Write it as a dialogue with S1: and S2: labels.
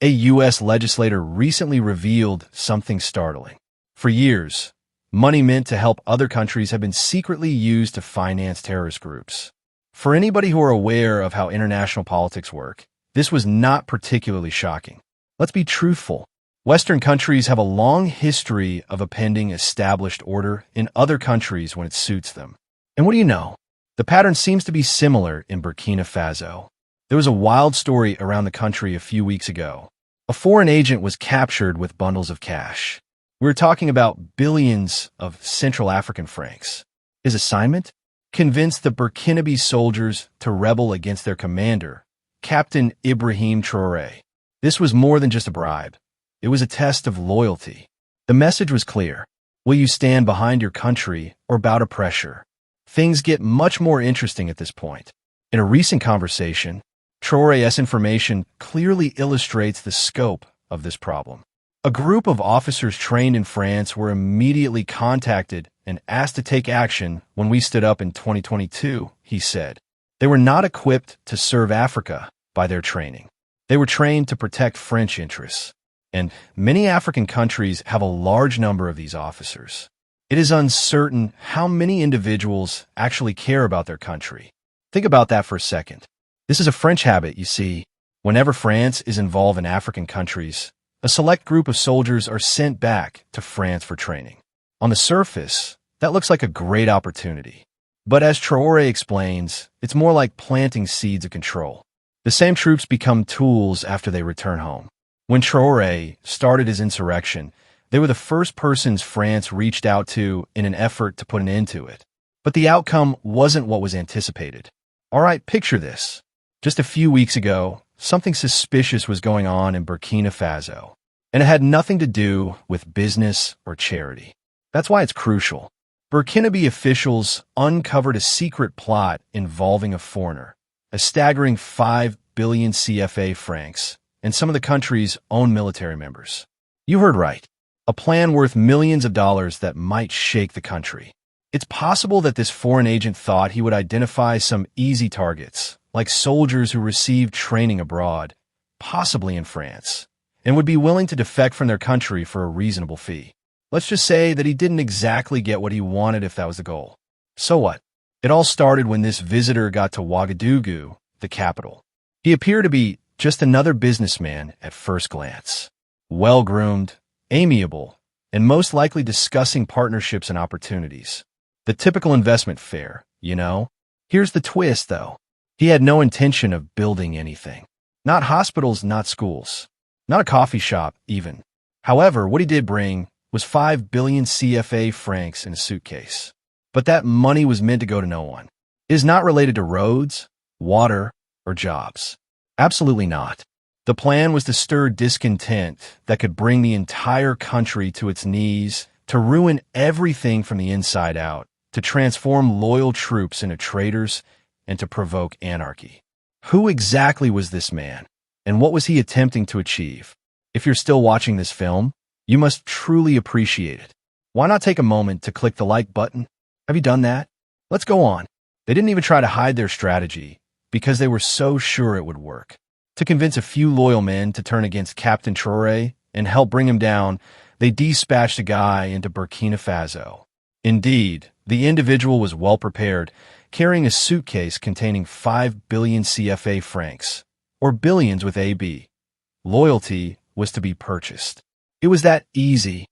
S1: A U.S. legislator recently revealed something startling. For years, money meant to help other countries have been secretly used to finance terrorist groups. For anybody who are aware of how international politics work, this was not particularly shocking. Let's be truthful. Western countries have a long history of appending established order in other countries when it suits them. And what do you know? The pattern seems to be similar in Burkina Faso. There was a wild story around the country a few weeks ago. A foreign agent was captured with bundles of cash. We're talking about billions of Central African francs. His assignment? Convince the Burkinabe soldiers to rebel against their commander, Captain Ibrahim Traore. This was more than just a bribe. It was a test of loyalty. The message was clear. Will you stand behind your country or bow to pressure? Things get much more interesting at this point. In a recent conversation, Traore's information clearly illustrates the scope of this problem. A group of officers trained in France were immediately contacted and asked to take action when we stood up in 2022, he said. They were not equipped to serve Africa by their training. They were trained to protect French interests. And many African countries have a large number of these officers. It is uncertain how many individuals actually care about their country. Think about that for a second. This is a French habit, you see. Whenever France is involved in African countries, a select group of soldiers are sent back to France for training. On the surface, that looks like a great opportunity. But as Traore explains, it's more like planting seeds of control. The same troops become tools after they return home. When Traore started his insurrection, they were the first persons France reached out to in an effort to put an end to it. But the outcome wasn't what was anticipated. All right, picture this. Just a few weeks ago, something suspicious was going on in Burkina Faso, and it had nothing to do with business or charity. That's why it's crucial. Burkinabe officials uncovered a secret plot involving a foreigner, a staggering 5 billion CFA francs, and some of the country's own military members. You heard right. A plan worth millions of dollars that might shake the country. It's possible that this foreign agent thought he would identify some easy targets, like soldiers who received training abroad, possibly in France, and would be willing to defect from their country for a reasonable fee. Let's just say that he didn't exactly get what he wanted if that was the goal. So what? It all started when this visitor got to Ouagadougou, the capital. He appeared to be just another businessman at first glance. Well-groomed, amiable, and most likely discussing partnerships and opportunities. The typical investment fare, you know? Here's the twist, though. He had no intention of building anything. Not hospitals, not schools. Not a coffee shop, even. However, what he did bring was 5 billion CFA francs in a suitcase. But that money was meant to go to no one. It is not related to roads, water, or jobs. Absolutely not. The plan was to stir discontent that could bring the entire country to its knees, to ruin everything from the inside out, to transform loyal troops into traitors, and to provoke anarchy. Who exactly was this man, and what was he attempting to achieve? If you're still watching this film, you must truly appreciate it. Why not take a moment to click the like button? Have you done that? Let's go on. They didn't even try to hide their strategy, because they were so sure it would work. To convince a few loyal men to turn against Captain Traore and help bring him down, they dispatched a guy into Burkina Faso. Indeed, the individual was well prepared, carrying a suitcase containing 5 billion CFA francs, or billions with AB. Loyalty was to be purchased. It was that easy.